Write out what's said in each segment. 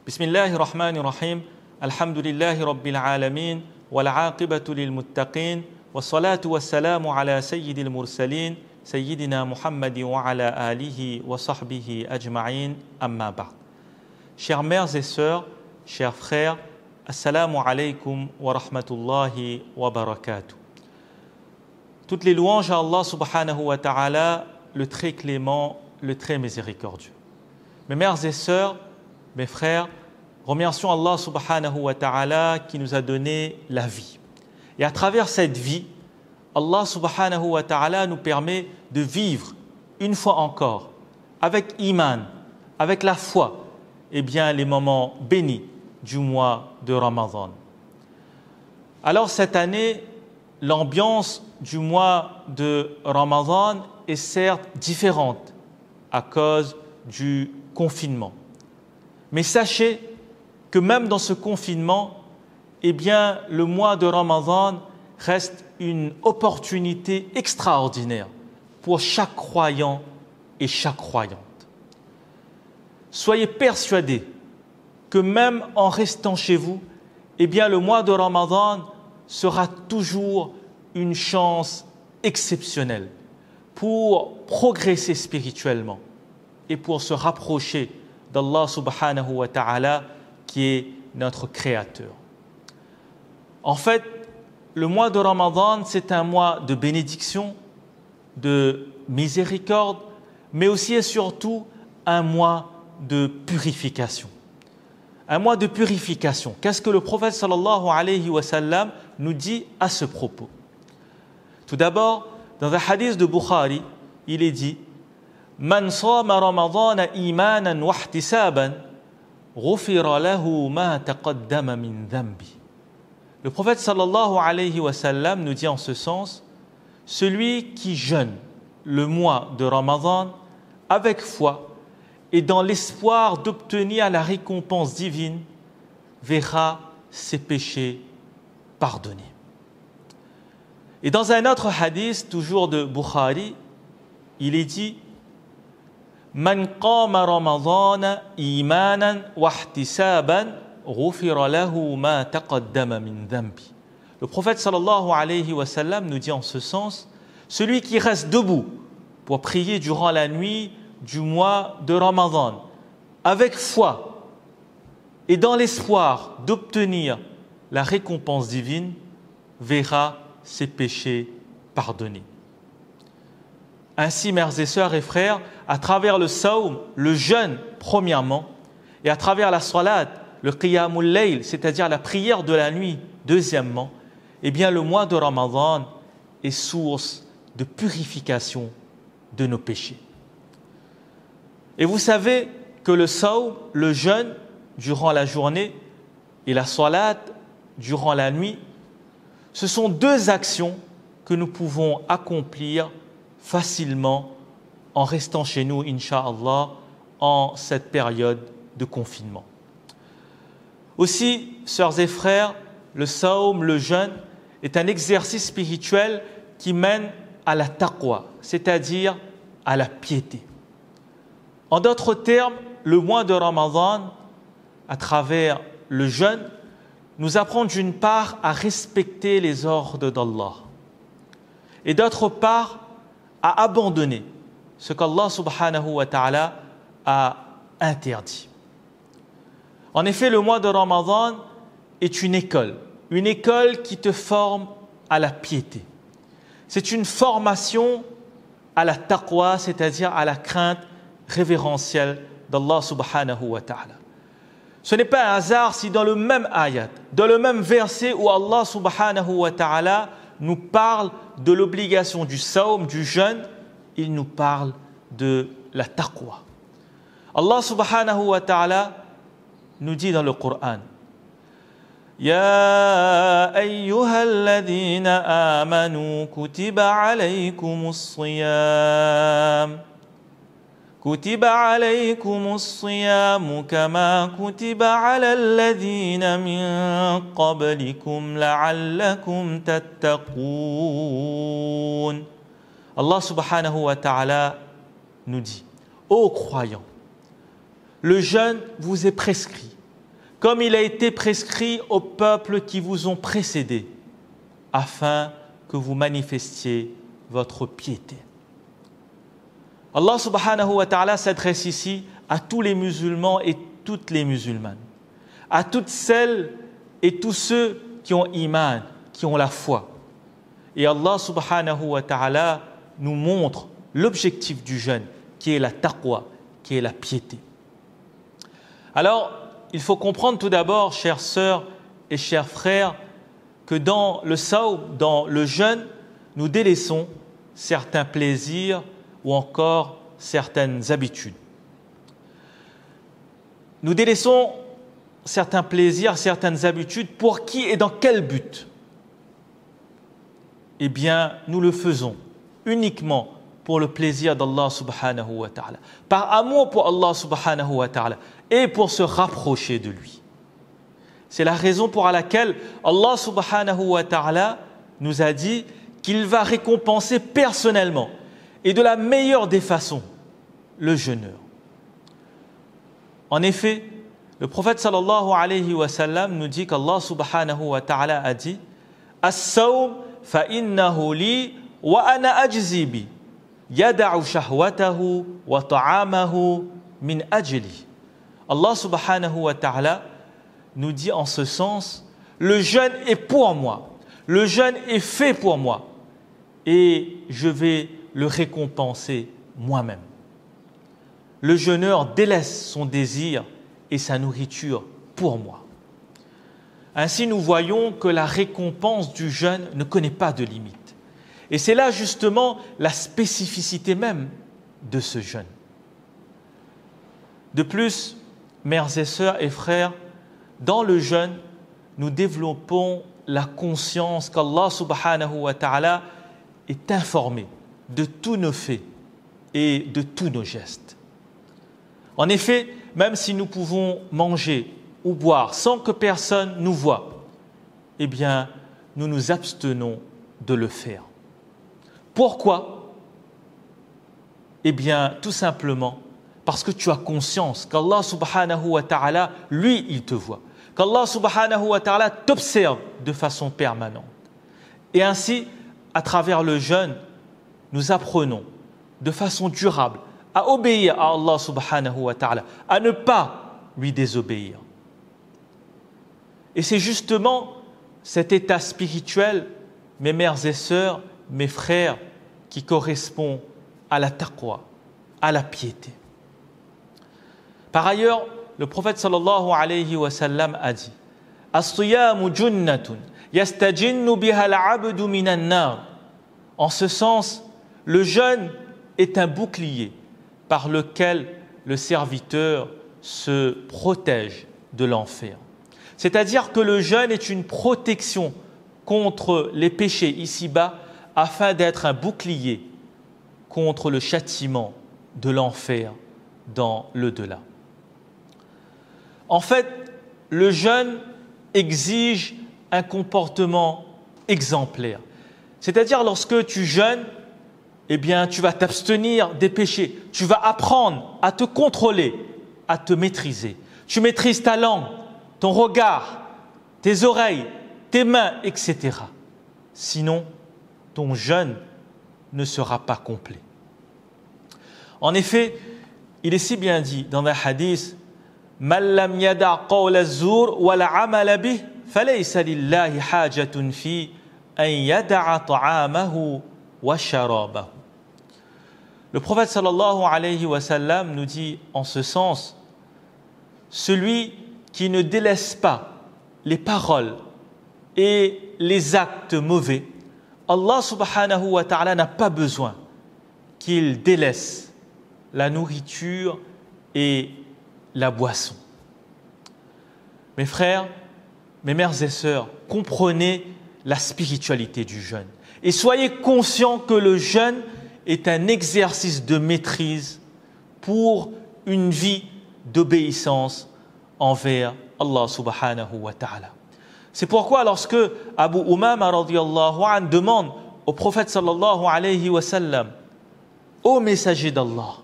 بسم الله الرحمن الرحيم الحمد لله رب العالمين والعاقبة للمتقين والصلاة والسلام على سيد المرسلين سيدنا محمد وعلى آله وصحبه أجمعين أما بعد. Chères mères et sœurs, chers frères, Assalamu alaikum wa rahmatullahi wa barakatuh. Toutes les louanges à Allah subhanahu wa ta'ala, le très clément, le très miséricordieux. Mes mères et sœurs, mes frères, remercions Allah subhanahu wa ta'ala qui nous a donné la vie. Et à travers cette vie, Allah subhanahu wa ta'ala nous permet de vivre une fois encore, avec iman, avec la foi, les moments bénis du mois de Ramadan. Alors cette année, l'ambiance du mois de Ramadan est certes différente à cause du confinement. Mais sachez que même dans ce confinement, le mois de Ramadan reste une opportunité extraordinaire pour chaque croyant et chaque croyante. Soyez persuadés que même en restant chez vous, le mois de Ramadan sera toujours une chance exceptionnelle pour progresser spirituellement et pour se rapprocher d'Allah subhanahu wa ta'ala qui est notre créateur. En fait, le mois de Ramadan, c'est un mois de bénédiction, de miséricorde, mais aussi et surtout un mois de purification. Un mois de purification. Qu'est-ce que le prophète sallallahu alayhi wa sallam nous dit à ce propos? Tout d'abord, dans un hadith de Bukhari, il est dit Man sama Ramadana imanan wa ihtisaban ghufira lahu ma taqaddama min dhanbi. Le prophète sallallahu alayhi wa sallam nous dit en ce sens, celui qui jeûne le mois de Ramadan avec foi et dans l'espoir d'obtenir la récompense divine, verra ses péchés pardonnés. Et dans un autre hadith, toujours de Bukhari, il est dit Man qama Ramadana imanan wa ihtisaban ghufira lahu ma taqaddama min dhanbi. Le prophète sallallahu alayhi wa sallam nous dit en ce sens, celui qui reste debout pour prier durant la nuit du mois de Ramadan avec foi et dans l'espoir d'obtenir la récompense divine, verra ses péchés pardonnés. Ainsi, mères et sœurs et frères, à travers le sawm, le jeûne premièrement, et à travers la salat, le qiyamul layl, c'est-à-dire la prière de la nuit deuxièmement, le mois de Ramadan est source de purification de nos péchés. Et vous savez que le sawm, le jeûne durant la journée et la salat durant la nuit, ce sont deux actions que nous pouvons accomplir facilement en restant chez nous, Inch'Allah, en cette période de confinement. Aussi, sœurs et frères, le sawm, le jeûne, est un exercice spirituel qui mène à la taqwa, c'est-à-dire à la piété. En d'autres termes, le mois de Ramadan, à travers le jeûne, nous apprend d'une part à respecter les ordres d'Allah et d'autre part à abandonner ce qu'Allah subhanahu wa ta'ala a interdit. En effet, le mois de Ramadan est une école qui te forme à la piété. C'est une formation à la taqwa, c'est-à-dire à la crainte révérentielle d'Allah subhanahu wa ta'ala. Ce n'est pas un hasard si dans le même ayat, dans le même verset où Allah subhanahu wa ta'ala nous parle de l'obligation du sawm, du jeûne, il nous parle de la taqwa. Allah subhanahu wa ta'ala nous dit dans le Coran Ya ayyuhalladhina amanu kutiba alaykumus siyam كتب عليكم الصيام كما كتب على الذين من قبلكم لعلكم تتقون. Allah subhanahu wa ta'ala nous dit, ô croyants, le jeûne vous est prescrit comme il a été prescrit aux peuples qui vous ont précédés, afin que vous manifestiez votre piété. Allah subhanahu wa ta'ala s'adresse ici à tous les musulmans et toutes les musulmanes, à toutes celles et tous ceux qui ont iman, qui ont la foi. Et Allah subhanahu wa ta'ala nous montre l'objectif du jeûne, qui est la taqwa, qui est la piété. Alors, il faut comprendre tout d'abord, chères sœurs et chers frères, que dans le sawm, dans le jeûne, nous délaissons certains plaisirs ou encore certaines habitudes. Nous délaissons certains plaisirs, certaines habitudes, pour qui et dans quel but? Eh bien, nous le faisons uniquement pour le plaisir d'Allah subhanahu wa ta'ala, par amour pour Allah subhanahu wa ta'ala et pour se rapprocher de lui. C'est la raison pour laquelle Allah subhanahu wa ta'ala nous a dit qu'il va récompenser personnellement et de la meilleure des façons le jeûneur. En effet, le prophète sallallahu alayhi wa sallam nous dit qu'Allah subhanahu wa ta'ala a dit « As-sawm fa innahu li wa ana ajzi bi yada'u shahwatahu wa ta'amahu min ajli » Allah subhanahu wa ta'ala nous dit en ce sens « Le jeûne est pour moi, le jeûne est fait pour moi et je vais le récompenser moi-même. » Le jeûneur délaisse son désir et sa nourriture pour moi. Ainsi, nous voyons que la récompense du jeûne ne connaît pas de limite. Et c'est là justement la spécificité même de ce jeûne. De plus, mères et sœurs et frères, dans le jeûne, nous développons la conscience qu'Allah subhanahu wa ta'ala est informé de tous nos faits et de tous nos gestes. En effet, même si nous pouvons manger ou boire sans que personne nous voie, eh bien, nous nous abstenons de le faire. Pourquoi? Eh bien, tout simplement parce que tu as conscience qu'Allah subhanahu wa ta'ala, lui, il te voit. Qu'Allah subhanahu wa ta'ala t'observe de façon permanente. Et ainsi, à travers le jeûne, nous apprenons de façon durable à obéir à Allah subhanahu wa ta'ala, à ne pas lui désobéir. Et c'est justement cet état spirituel, mes mères et sœurs, mes frères, qui correspond à la taqwa, à la piété. Par ailleurs, le prophète sallallahu alayhi wa sallam a dit « As-siyamu junnatun yastajinnu biha al-'abdu minan nar » En ce sens, le jeûne est un bouclier par lequel le serviteur se protège de l'enfer. C'est-à-dire que le jeûne est une protection contre les péchés ici-bas afin d'être un bouclier contre le châtiment de l'enfer dans l'au-delà. En fait, le jeûne exige un comportement exemplaire. C'est-à-dire lorsque tu jeûnes, eh bien, tu vas t'abstenir des péchés. Tu vas apprendre à te contrôler, à te maîtriser. Tu maîtrises ta langue, ton regard, tes oreilles, tes mains, etc. Sinon, ton jeûne ne sera pas complet. En effet, il est si bien dit dans un hadith « Man lam yada' qawla az-zur wa l'amala bih, falaysa lillahi hajatun fi an yada'a ta'amahu wa sharabahu » Le prophète sallallahu alayhi wa sallam nous dit en ce sens « Celui qui ne délaisse pas les paroles et les actes mauvais, Allah subhanahu wa ta'ala n'a pas besoin qu'il délaisse la nourriture et la boisson. » Mes frères, mes mères et sœurs, comprenez la spiritualité du jeûne et soyez conscients que le jeûne est un exercice de maîtrise pour une vie d'obéissance envers Allah subhanahu wa ta'ala. C'est pourquoi lorsque Abu Umama radiyallahu anhu demande au prophète sallallahu alayhi wa sallam « Ô messager d'Allah,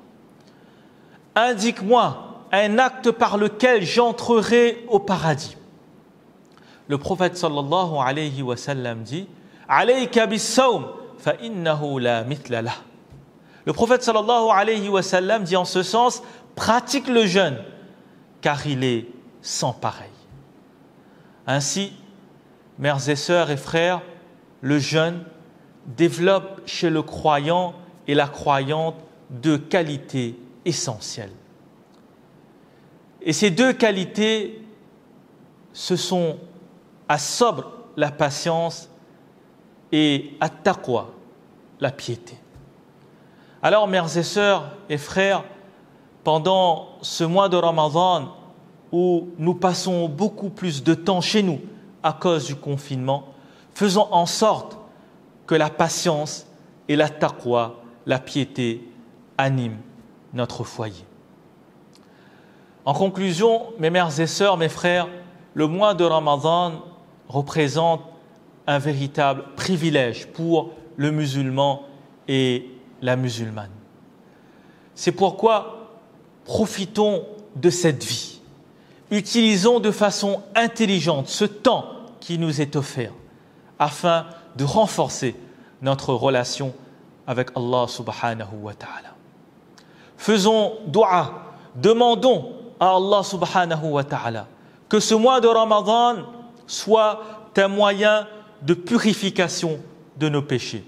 indique-moi un acte par lequel j'entrerai au paradis. Le prophète sallallahu alayhi wa sallam dit « Alayka bis-sawm fa innahu la mithla lah » Le prophète sallallahu alayhi wa sallam dit en ce sens « Pratique le jeûne, car il est sans pareil. » Ainsi, mères et sœurs et frères, le jeûne développe chez le croyant et la croyante deux qualités essentielles. Et ces deux qualités, ce sont as-sabr, la patience, et at-taqwa, la piété. Alors, mères et sœurs et frères, pendant ce mois de Ramadan, où nous passons beaucoup plus de temps chez nous à cause du confinement, faisons en sorte que la patience et la taqwa, la piété, animent notre foyer. En conclusion, mes mères et sœurs, mes frères, le mois de Ramadan représente un véritable privilège pour le musulman et la musulmane. C'est pourquoi profitons de cette vie. Utilisons de façon intelligente ce temps qui nous est offert afin de renforcer notre relation avec Allah subhanahu wa ta'ala. Faisons dua, demandons à Allah subhanahu wa ta'ala que ce mois de Ramadan soit un moyen de purification de nos péchés.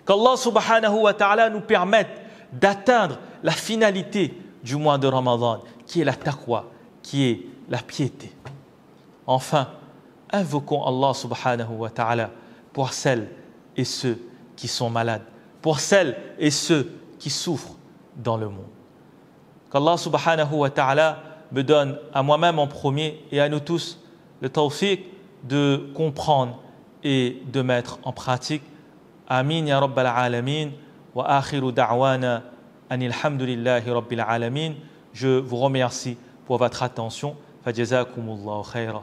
Qu'Allah subhanahu wa ta'ala nous permette d'atteindre la finalité du mois de Ramadan, qui est la taqwa, qui est la piété. Enfin, invoquons Allah subhanahu wa ta'ala pour celles et ceux qui sont malades, pour celles et ceux qui souffrent dans le monde. Qu'Allah subhanahu wa ta'ala me donne à moi-même en premier et à nous tous le tawfiq de comprendre et de mettre en pratique. Amin ya rabbal alamin wa akhiru da'wana anil hamdulillahi rabbil alamin. Je vous remercie pour votre attention. Fajazakumullahu khaira.